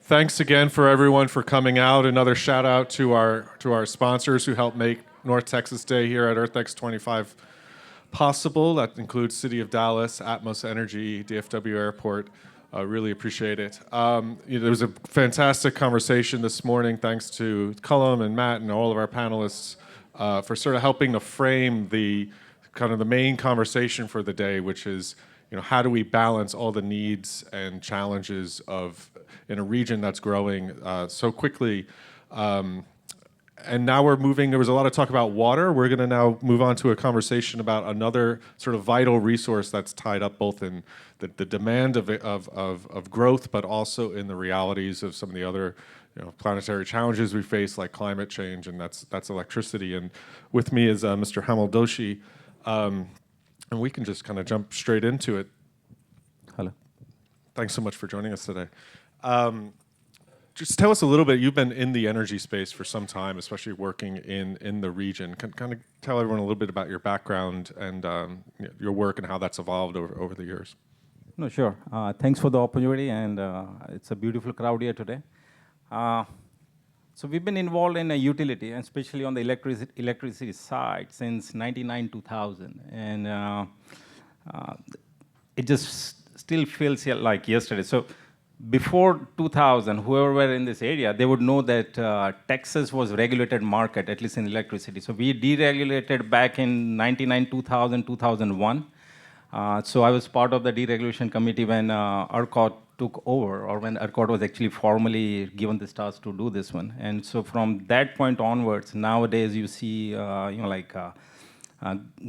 Thanks again for everyone for coming out. Another shout out to our sponsors who helped make North Texas Day here at EarthX 25 possible. That includes City of Dallas, Atmos Energy, DFW Airport. Really appreciate it. There was a fantastic conversation this morning. Thanks to Cullum and Matt and all of our panelists for sort of helping to frame the kind of the main conversation for the day, which is, how do we balance all the needs and challenges of in a region that's growing so quickly. And now we're moving, there was a lot of talk about water. We're going to now move on to a conversation about another sort of vital resource that's tied up both in the demand of growth, but also in the realities of some of the other planetary challenges we face, like climate change, and that's electricity. And with me is Mr. Hemal Doshi, and we can just kind of jump straight into it. Hello. Thanks so much for joining us today. Just tell us a little bit, you've been in the energy space for some time, especially working in the region. Kind of tell everyone a little bit about your background and your work and how that's evolved over the years. No, sure. Thanks for the opportunity, and it's a beautiful crowd here today. So we've been involved in a utility, and especially on the electricity side, since 1999-2000. And it just still feels like yesterday. So before 2000, whoever were in this area, they would know that Texas was a regulated market, at least in electricity. So we deregulated back in 99, 2000, 2001. So I was part of the deregulation committee when ERCOT took over, or when ERCOT was actually formally given this task to do this one. And so from that point onwards, nowadays you see,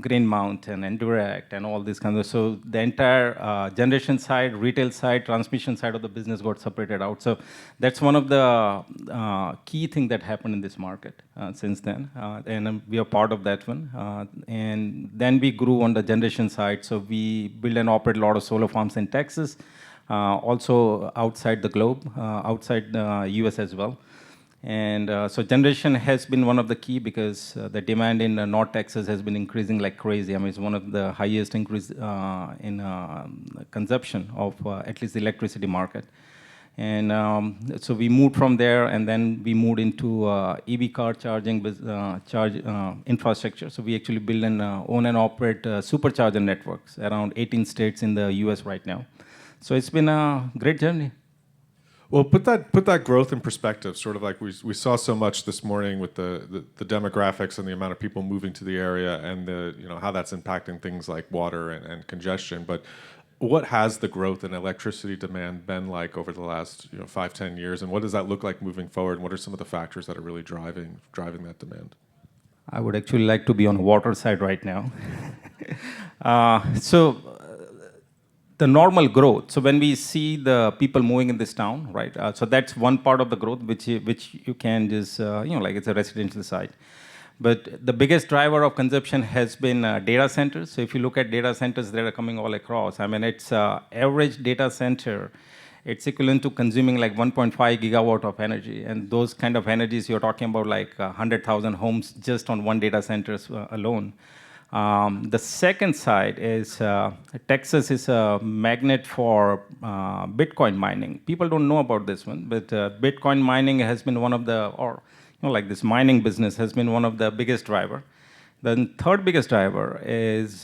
Green Mountain and Direct and all these kinds of, so the entire generation side, retail side, transmission side of the business got separated out. So that's one of the key things that happened in this market since then. And we are part of that one. And then we grew on the generation side. So we build and operate a lot of solar farms in Texas, also outside the globe, outside the US as well. And so generation has been one of the key because the demand in North Texas has been increasing like crazy. I mean, it's one of the highest increase in consumption of at least the electricity market. And so we moved from there, and then we moved into EV car charging infrastructure. So we actually build and own and operate supercharger networks around 18 states in the US right now. So it's been a great journey. Well, put that growth in perspective, sort of like we saw so much this morning with the demographics and the amount of people moving to the area and how that's impacting things like water and congestion. But what has the growth in electricity demand been like over the last 5-10 years, and what does that look like moving forward? And what are some of the factors that are really driving that demand? I would actually like to be on the water side right now. The normal growth. So when we see the people moving in this town, right? So that's one part of the growth, which you can just, like it's a residential side. But the biggest driver of consumption has been data centers. So if you look at data centers that are coming all across, I mean, it's average data center, it's equivalent to consuming like 1.5 gigawatt of energy. And those kind of energies, you're talking about like 100,000 homes just on one data centers alone. The second side is Texas is a magnet for Bitcoin mining. People don't know about this one, but Bitcoin mining has been one of the, like this mining business has been one of the biggest driver. The third biggest driver is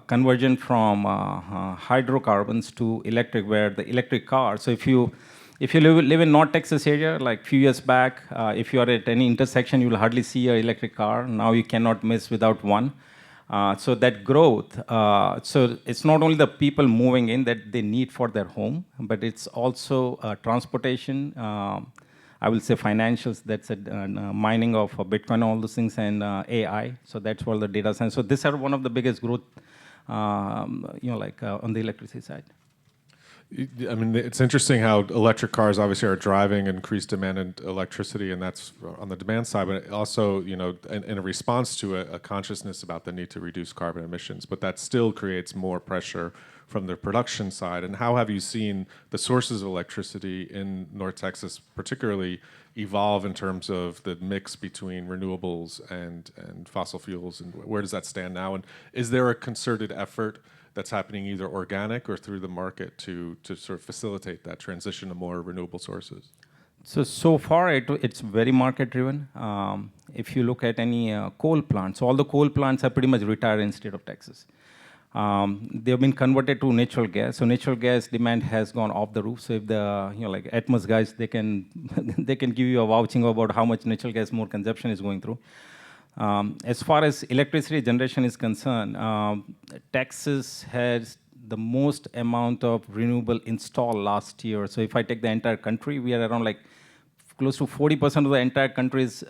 conversion from hydrocarbons to electric, where the electric car. So if you live in North Texas area, like few years back, if you are at any intersection, you will hardly see an electric car. Now you cannot miss without one. So that growth, so it's not only the people moving in that they need for their home, but it's also transportation, I will say financials, that's mining of Bitcoin, all those things, and AI. So that's where the data science. So these are one of the biggest growth, on the electricity side. I mean, it's interesting how electric cars obviously are driving increased demand in electricity, and that's on the demand side, but also, in a response to a consciousness about the need to reduce carbon emissions, but that still creates more pressure from the production side. And how have you seen the sources of electricity in North Texas particularly evolve in terms of the mix between renewables and fossil fuels, and where does that stand now? And is there a concerted effort that's happening either organic or through the market to sort of facilitate that transition to more renewable sources? So far, it's very market driven. If you look at any coal plants, all the coal plants are pretty much retired in state of Texas. They have been converted to natural gas. So natural gas demand has gone off the roof. So if the like Atmos guys, they can they can give you a vouching about how much natural gas more consumption is going through. As far as electricity generation is concerned, Texas has the most amount of renewable installed last year. So if I take the entire country, we are around like close to 40% of the entire country's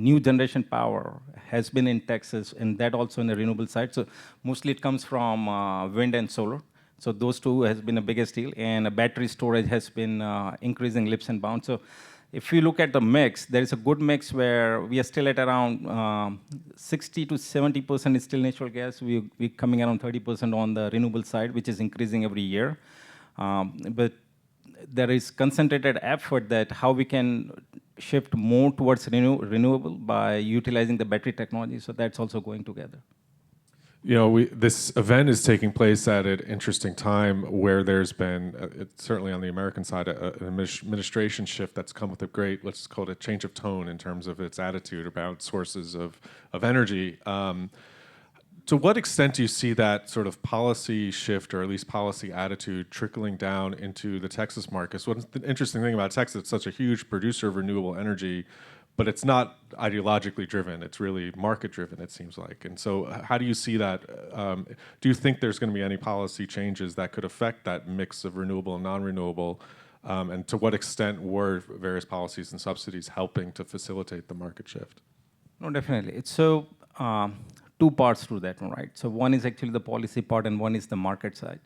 new generation power has been in Texas, and that also in the renewable side. So mostly it comes from wind and solar. So those two has been the biggest deal, and battery storage has been increasing leaps and bounds. So if you look at the mix, there is a good mix where we are still at around 60 to 70% is still natural gas. We're coming around 30% on the renewable side, which is increasing every year. But there is concentrated effort that how we can shift more towards renewable by utilizing the battery technology. So that's also going together. You know, this event is taking place at an interesting time where there's been, certainly on the American side, an administration shift that's come with a great, let's call it a change of tone in terms of its attitude about sources of energy. To what extent do you see that sort of policy shift, or at least policy attitude, trickling down into the Texas markets? What's the interesting thing about Texas? It's such a huge producer of renewable energy, but it's not ideologically driven. It's really market driven, it seems like. And so how do you see that? Do you think there's going to be any policy changes that could affect that mix of renewable and non-renewable? And to what extent were various policies and subsidies helping to facilitate the market shift? No, definitely. So two parts to that one, right? So one is actually the policy part, and one is the market side.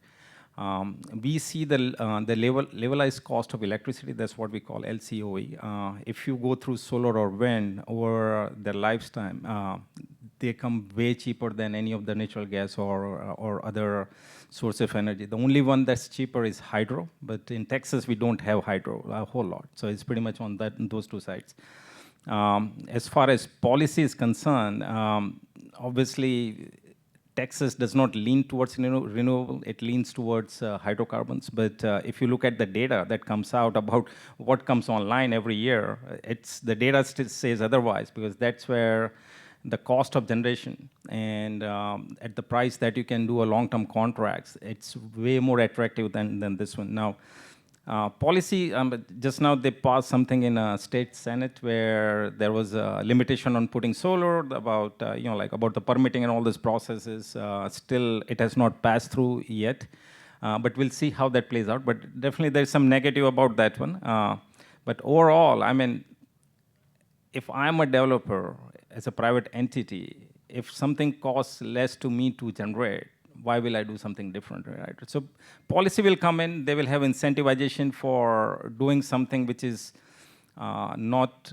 We see the levelized cost of electricity. That's what we call LCOE. If you go through solar or wind over their lifetime, they come way cheaper than any of the natural gas or other source of energy. The only one that's cheaper is hydro, but in Texas we don't have hydro a whole lot. So it's pretty much on those two sides. As far as policy is concerned, obviously Texas does not lean towards renewable, it leans towards hydrocarbons. But if you look at the data that comes out about what comes online every year, the data still says otherwise, because that's where the cost of generation and at the price that you can do a long-term contracts, it's way more attractive than this one. Now, policy, just now they passed something in a state senate where there was a limitation on putting solar, about about the permitting and all these processes. Still, it has not passed through yet, but we'll see how that plays out. But definitely there's some negative about that one. But overall, I mean, if I'm a developer as a private entity, if something costs less to me to generate, why will I do something different, right? So policy will come in, they will have incentivization for doing something which is not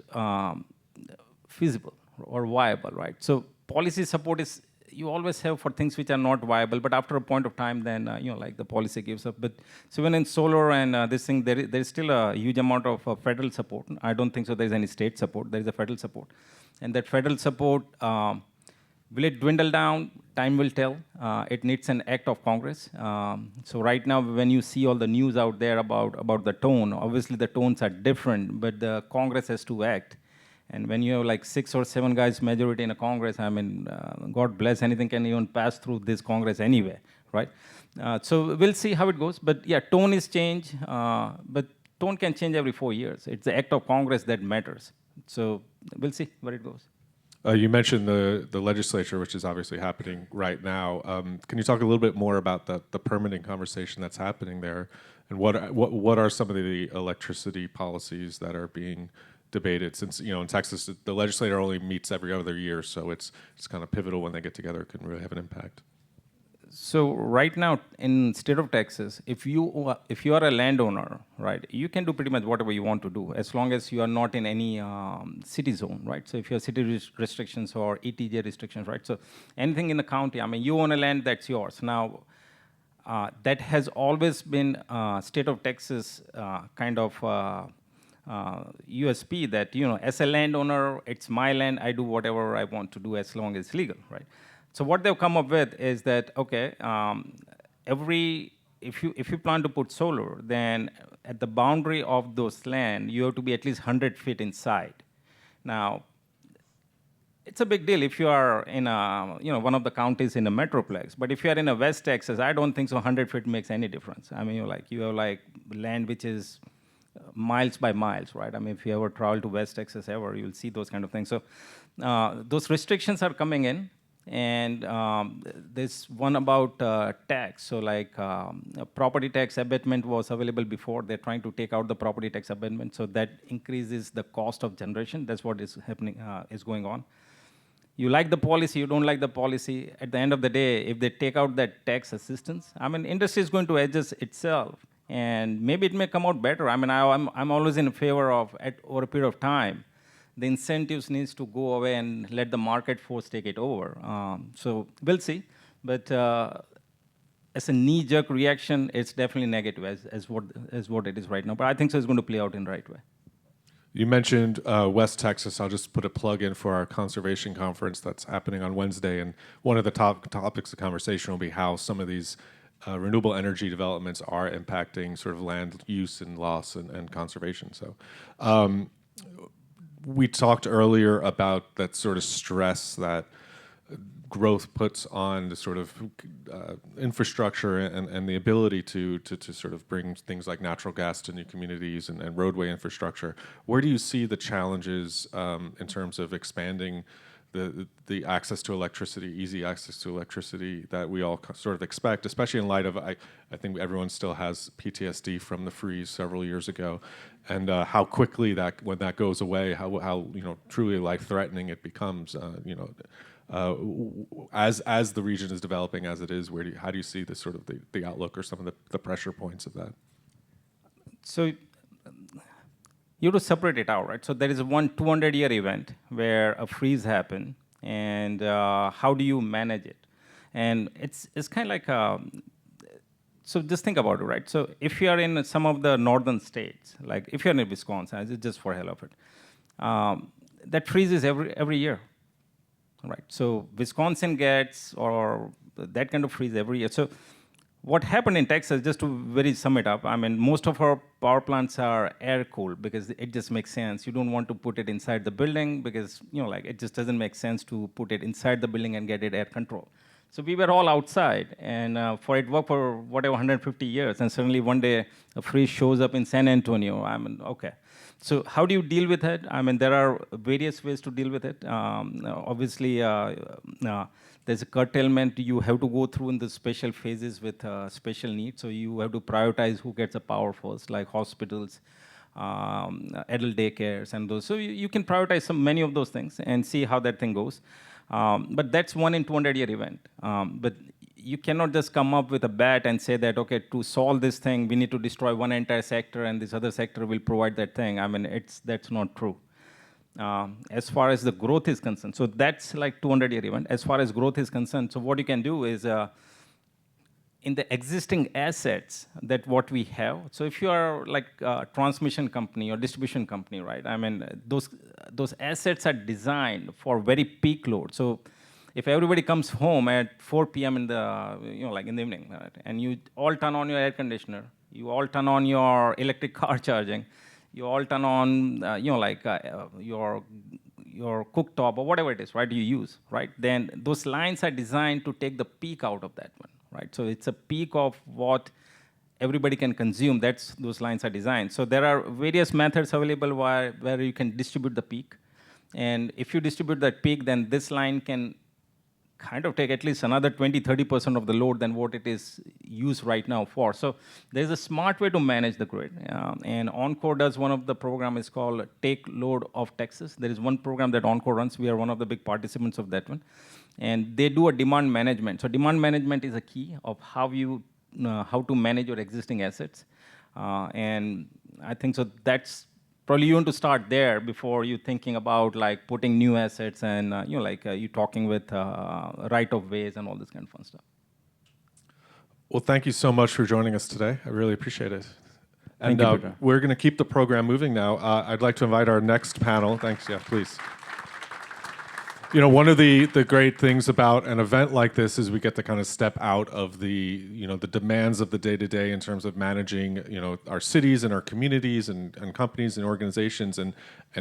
feasible or viable, right? So policy support is, you always have for things which are not viable, but after a point of time, then, the policy gives up. But so when in solar and this thing, there is still a huge amount of federal support. I don't think so there's any state support, there is a federal support. And that federal support, will it dwindle down? Time will tell. It needs an act of Congress. So right now, when you see all the news out there about the tone, obviously the tones are different, but the Congress has to act. And when you have like 6 or 7 guys majority in a Congress, I mean, God bless, anything can even pass through this Congress anyway, right? So we'll see how it goes. But yeah, tone is change, but tone can change every 4 years. It's the act of Congress that matters. So we'll see where it goes. You mentioned the legislature, which is obviously happening right now. Can you talk a little bit more about the permitting conversation that's happening there, and what are some of the electricity policies that are being debated? Since in Texas, the legislature only meets every other year, so it's kind of pivotal when they get together. It can really have an impact. So right now in state of Texas, if you are a landowner, right, you can do pretty much whatever you want to do as long as you are not in any city zone, right? So if you have city restrictions or ETJ restrictions, right? So anything in the county, I mean, you own a land, that's yours. Now, that has always been state of Texas kind of USP that, as a landowner, it's my land, I do whatever I want to do as long as it's legal, right? So what they've come up with is that, okay, if you plan to put solar, then at the boundary of those land, you have to be at least 100 feet inside. Now, it's a big deal if you are in one of the counties in a metroplex. But if you are in a West Texas, I don't think so 100 feet makes any difference. I mean, you have like land which is miles by miles, right? I mean, if you ever travel to West Texas ever, you'll see those kind of things. So those restrictions are coming in. And there's one about tax. So like property tax abatement was available before. They're trying to take out the property tax abatement. So that increases the cost of generation. That's what is happening, is going on. You like the policy, you don't like the policy. At the end of the day, if they take out that tax assistance, I mean, industry is going to adjust itself, and maybe it may come out better. I mean, I'm always in favor of, over a period of time, the incentives needs to go away and let the market force take it over. So we'll see, but as a knee-jerk reaction, it's definitely negative as what it is right now. But I think so it's going to play out in the right way. You mentioned West Texas. I'll just put a plug in for our conservation conference that's happening on Wednesday. And one of the topics of conversation will be how some of these renewable energy developments are impacting sort of land use and loss and conservation. So we talked earlier about that sort of stress that growth puts on the sort of infrastructure and the ability to sort of bring things like natural gas to new communities and roadway infrastructure. Where do you see the challenges in terms of expanding the access to electricity, easy access to electricity that we all sort of expect, especially in light of, I think everyone still has PTSD from the freeze several years ago, and how quickly when that goes away, how truly life-threatening it becomes, as the region is developing as it is. How do you see the sort of the outlook or some of the pressure points of that? So you have to separate it out, right? So there is one 200-year event where a freeze happened, and how do you manage it? And it's kind of like so just think about it, right? So if you are in some of the northern states, like if you're in Wisconsin, just for hell of it, that freezes every year. Right. So Wisconsin gets or that kind of freeze every year. So what happened in Texas, just to very sum it up, I mean, most of our power plants are air cooled because it just makes sense. You don't want to put it inside the building because it just doesn't make sense to put it inside the building and get it air control. So we were all outside, and for it worked for whatever 150 years, and suddenly one day a freeze shows up in San Antonio. I mean, okay. So how do you deal with it? I mean, there are various ways to deal with it. Obviously, there's a curtailment you have to go through in the special phases with special needs. So you have to prioritize who gets the power first, like hospitals, adult daycares, and those. So you can prioritize many of those things and see how that thing goes. But that's one in 200-year event. But you cannot just come up with a bat and say that, okay, to solve this thing, we need to destroy one entire sector and this other sector will provide that thing. I mean, that's not true. As far as the growth is concerned, so that's like 200-year event. As far as growth is concerned, so what you can do is in the existing assets that what we have. So if you are like a transmission company or distribution company, right? I mean, those assets are designed for very peak load. So if everybody comes home at 4 p.m. in the in the evening, right, and you all turn on your air conditioner, you all turn on your electric car charging, you all turn on your cooktop or whatever it is, right? You use, right? Then those lines are designed to take the peak out of that one, right? So it's a peak of what everybody can consume. Those lines are designed. So there are various methods available where you can distribute the peak, and if you distribute that peak, then this line can kind of take at least another 20-30% of the load than what it is used right now for. So there's a smart way to manage the grid. And Encore does one of the program is called Take Load of Texas. There is one program that Encore runs. We are one of the big participants of that one. And they do a demand management. So demand management is a key of how to manage your existing assets. And I think so that's probably you want to start there before you thinking about like putting new assets and you talking with right of ways and all this kind of fun stuff. Well, thank you so much for joining us today. I really appreciate it. And Thank you, Peter. We're going to keep the program moving now. I'd like to invite our next panel. Thanks. Yeah, please. One of the great things about an event like this is we get to kind of step out of the demands of the day to day in terms of managing, our cities and our communities and companies and organizations and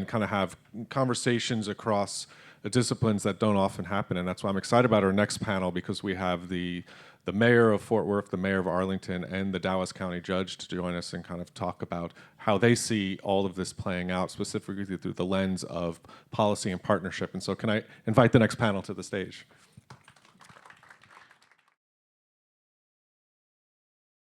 kind of have conversations across disciplines that don't often happen. And that's why I'm excited about our next panel, because we have the mayor of Fort Worth, the mayor of Arlington, and the Dallas County judge to join us and kind of talk about how they see all of this playing out, specifically through the lens of policy and partnership. And so can I invite the next panel to the stage?